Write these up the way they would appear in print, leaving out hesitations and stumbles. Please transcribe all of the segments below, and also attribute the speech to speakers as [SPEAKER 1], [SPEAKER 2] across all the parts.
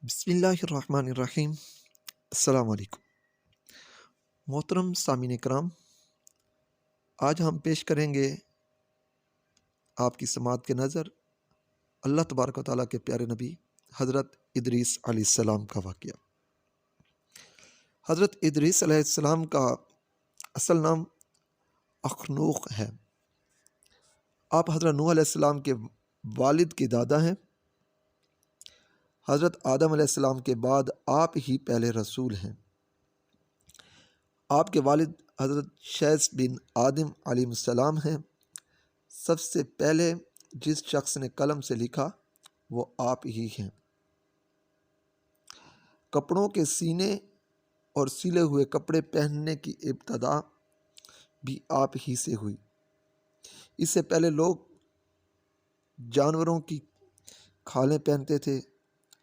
[SPEAKER 1] بسم اللہ الرحمن الرحیم۔ السلام علیکم محترم سامعین کرام، آج ہم پیش کریں گے آپ کی سماعت کے نظر اللہ تبارک و تعالیٰ کے پیارے نبی حضرت ادریس علیہ السلام کا واقعہ۔ حضرت ادریس علیہ السلام کا اصل نام اخنوخ ہے۔ آپ حضرت نوح علیہ السلام کے والد کے دادا ہیں۔ حضرت آدم علیہ السلام کے بعد آپ ہی پہلے رسول ہیں۔ آپ کے والد حضرت شیث بن آدم علیہ السلام ہیں۔ سب سے پہلے جس شخص نے قلم سے لکھا وہ آپ ہی ہیں۔ کپڑوں کے سینے اور سلے ہوئے کپڑے پہننے کی ابتدا بھی آپ ہی سے ہوئی۔ اس سے پہلے لوگ جانوروں کی کھالیں پہنتے تھے۔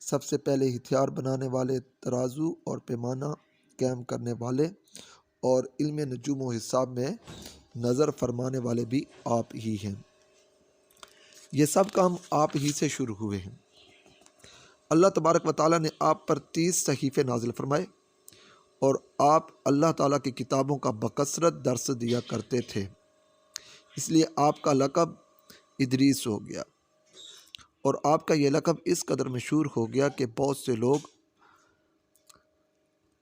[SPEAKER 1] سب سے پہلے ہتھیار بنانے والے، ترازو اور پیمانہ قائم کرنے والے اور علم نجوم و حساب میں نظر فرمانے والے بھی آپ ہی ہیں۔ یہ سب کام آپ ہی سے شروع ہوئے ہیں۔ اللہ تبارک و تعالیٰ نے آپ پر 30 صحیفے نازل فرمائے اور آپ اللہ تعالیٰ کی کتابوں کا بکثرت درس دیا کرتے تھے۔ اس لیے آپ کا لقب ادریس ہو گیا، اور آپ کا یہ لقب اس قدر مشہور ہو گیا کہ بہت سے لوگ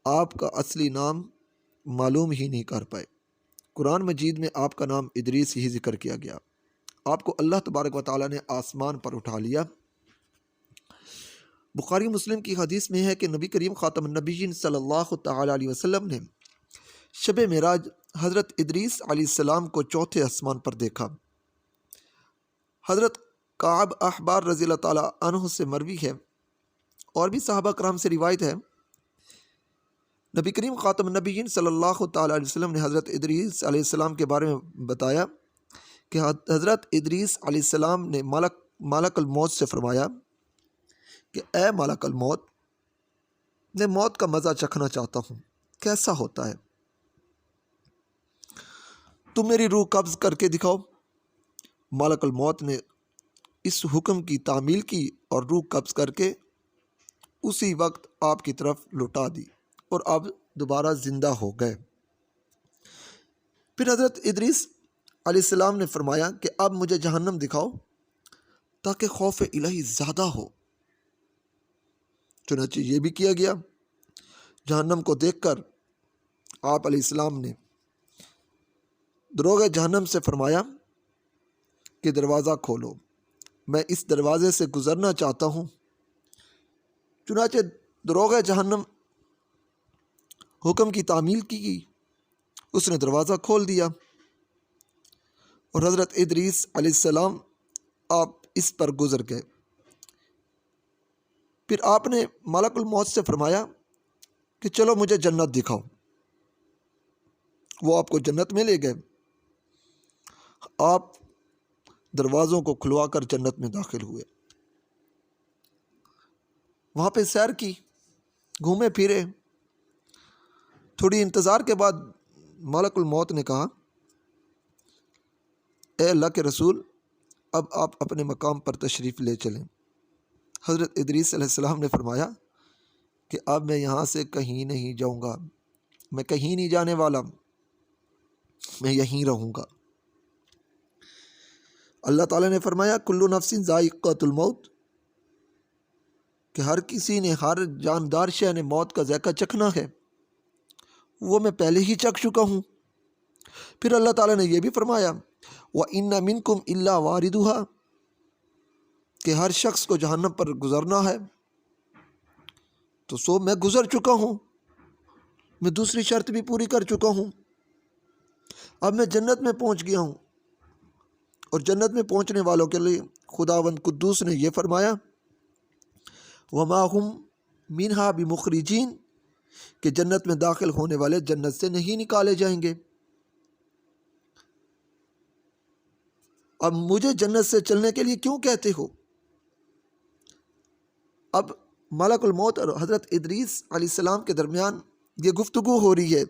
[SPEAKER 1] آپ کا اصلی نام معلوم ہی نہیں کر پائے۔ قرآن مجید میں آپ کا نام ادریس ہی ذکر کیا گیا۔ آپ کو اللہ تبارک و تعالیٰ نے آسمان پر اٹھا لیا۔ بخاری مسلم کی حدیث میں ہے کہ نبی کریم خاتم النبیین صلی اللہ تعالیٰ علیہ وسلم نے شب معراج حضرت ادریس علیہ السلام کو چوتھے آسمان پر دیکھا۔ حضرت کعب احبار رضی اللہ تعالیٰ عنہ سے مروی ہے، اور بھی صحابہ کرام سے روایت ہے، نبی کریم خاتم النبیین صلی اللہ تعالیٰ علیہ وسلم نے حضرت ادریس علیہ السلام کے بارے میں بتایا کہ حضرت ادریس علیہ السلام نے ملک الموت سے فرمایا کہ اے ملک الموت، میں موت کا مزہ چکھنا چاہتا ہوں، کیسا ہوتا ہے؟ تم میری روح قبض کر کے دکھاؤ۔ ملک الموت نے اس حکم کی تعمیل کی اور روح قبض کر کے اسی وقت آپ کی طرف لوٹا دی، اور اب دوبارہ زندہ ہو گئے۔ پھر حضرت ادریس علیہ السلام نے فرمایا کہ اب مجھے جہنم دکھاؤ تاکہ خوف الہی زیادہ ہو۔ چنانچہ یہ بھی کیا گیا۔ جہنم کو دیکھ کر آپ علیہ السلام نے دروغ جہنم سے فرمایا کہ دروازہ کھولو، میں اس دروازے سے گزرنا چاہتا ہوں۔ چنانچہ دروغ جہنم حکم کی تعمیل کی، اس نے دروازہ کھول دیا، اور حضرت ادریس علیہ السلام آپ اس پر گزر گئے۔ پھر آپ نے ملک الموت سے فرمایا کہ چلو مجھے جنت دکھاؤ۔ وہ آپ کو جنت میں لے گئے۔ آپ دروازوں کو کھلوا کر جنت میں داخل ہوئے، وہاں پہ سیر کی، گھومے پھرے۔ تھوڑی انتظار کے بعد ملک الموت نے کہا، اے اللہ کے رسول، اب آپ اپنے مقام پر تشریف لے چلیں۔ حضرت ادریس علیہ السلام نے فرمایا کہ اب میں یہاں سے کہیں نہیں جاؤں گا، میں کہیں نہیں جانے والا، میں یہیں رہوں گا۔ اللہ تعالیٰ نے فرمایا کل نفس ذائقۃ الموت، کہ ہر کسی نے، ہر جاندار شے نے موت کا ذائقہ چکھنا ہے، وہ میں پہلے ہی چکھ چکا ہوں۔ پھر اللہ تعالیٰ نے یہ بھی فرمایا وَإِنَّ مِنْكُمْ إِلَّا وَارِدُهَا، کہ ہر شخص کو جہنم پر گزرنا ہے۔ تو میں گزر چکا ہوں، میں دوسری شرط بھی پوری کر چکا ہوں، اب میں جنت میں پہنچ گیا ہوں۔ اور جنت میں پہنچنے والوں کے لیے خداوند قدوس نے یہ فرمایا وَمَا هُمْ مِنْهَا بِمُخْرِجِينَ، کہ جنت میں داخل ہونے والے جنت سے نہیں نکالے جائیں گے۔ اب مجھے جنت سے چلنے کے لیے کیوں کہتے ہو؟ اب ملک الموت اور حضرت ادریس علیہ السلام کے درمیان یہ گفتگو ہو رہی ہے،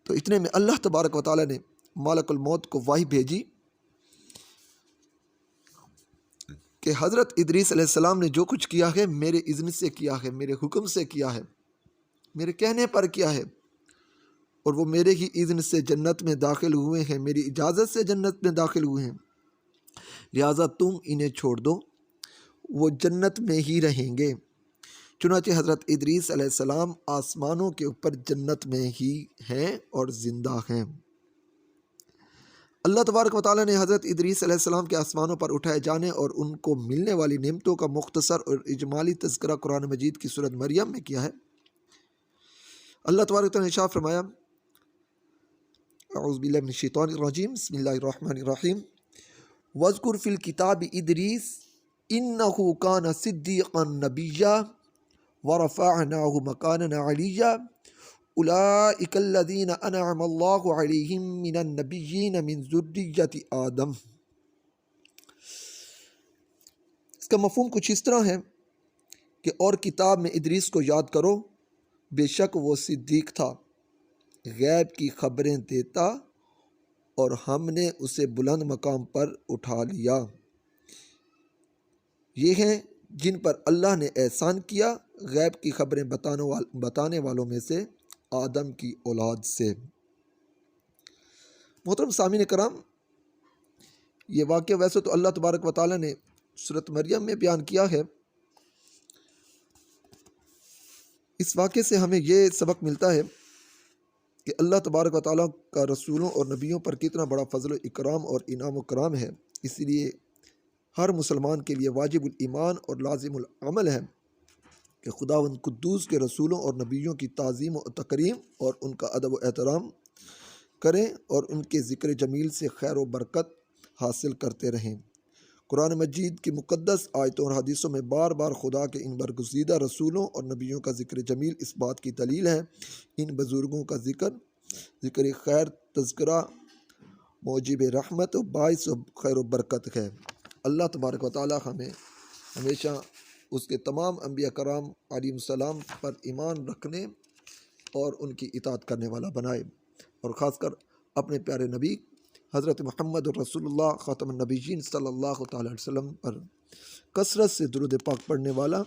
[SPEAKER 1] تو اتنے میں اللہ تبارک و تعالیٰ نے ملک الموت کو وحی بھیجی کہ حضرت ادریس علیہ السلام نے جو کچھ کیا ہے میرے اذن سے کیا ہے، میرے حکم سے کیا ہے، میرے کہنے پر کیا ہے، اور وہ میرے ہی اذن سے جنت میں داخل ہوئے ہیں، میری اجازت سے جنت میں داخل ہوئے ہیں، لہٰذا تم انہیں چھوڑ دو، وہ جنت میں ہی رہیں گے۔ چنانچہ حضرت ادریس علیہ السلام آسمانوں کے اوپر جنت میں ہی ہیں اور زندہ ہیں۔ اللہ تبارک و تعالیٰ نے حضرت ادریس علیہ السلام کے آسمانوں پر اٹھائے جانے اور ان کو ملنے والی نعمتوں کا مختصر اور اجمالی تذکرہ قرآن مجید کی سورۃ مریم میں کیا ہے۔ اللہ تبارک و تعالیٰ نے ارشاد فرمایا، اعوذ باللہ من الشیطان الرجیم، بسم اللہ الرحمن الرحیم، وَاذْكُرْ فِي الْكِتَابِ إِدْرِيسَ إِنَّهُ كَانَ صِدِّيقًا نَبِيًّا وَرَفَعْنَاهُ مَكَانًا عَلِيًّا اولئک الذین انعم اللہ علیہم من النبیین من ذریۃ آدم۔ اس کا مفہوم کچھ اس طرح ہے کہ اور کتاب میں ادریس کو یاد کرو، بے شک وہ صدیق تھا، غیب کی خبریں دیتا، اور ہم نے اسے بلند مقام پر اٹھا لیا۔ یہ ہیں جن پر اللہ نے احسان کیا، غیب کی خبریں بتانے والوں میں سے آدم کی اولاد سے۔ محترم سامعین کرام، یہ واقعہ ویسے تو اللہ تبارک و تعالیٰ نے سورۃ مریم میں بیان کیا ہے۔ اس واقعے سے ہمیں یہ سبق ملتا ہے کہ اللہ تبارک و تعالیٰ کا رسولوں اور نبیوں پر کتنا بڑا فضل و اکرام اور انعام و کرام ہے۔ اس لیے ہر مسلمان کے لیے واجب الایمان اور لازم العمل ہے کہ خداوند قدوس کے رسولوں اور نبیوں کی تعظیم و تکریم اور ان کا ادب و احترام کریں اور ان کے ذکر جمیل سے خیر و برکت حاصل کرتے رہیں۔ قرآن مجید کی مقدس آیتوں اور حدیثوں میں بار بار خدا کے ان برگزیدہ رسولوں اور نبیوں کا ذکر جمیل اس بات کی دلیل ہے۔ ان بزرگوں کا ذکر خیر، تذکرہ موجب رحمت و باعث و خیر و برکت ہے۔ اللہ تبارک و تعالی ہمیں ہمیشہ اس کے تمام انبیاء کرام علیہم السلام پر ایمان رکھنے اور ان کی اطاعت کرنے والا بنائے، اور خاص کر اپنے پیارے نبی حضرت محمد رسول اللہ خاتم النبیین صلی اللہ تعالی علیہ وسلم پر کثرت سے درود پاک پڑھنے والا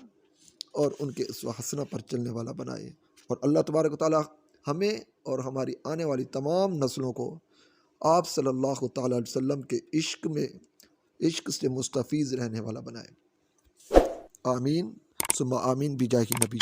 [SPEAKER 1] اور ان کے اسوہ حسنہ پر چلنے والا بنائے، اور اللہ تبارک و تعالی ہمیں اور ہماری آنے والی تمام نسلوں کو آپ صلی اللہ تعالی علیہ وسلم کے عشق سے مستفیض رہنے والا بنائے۔ آمین ثم آمین بجاہ نبی۔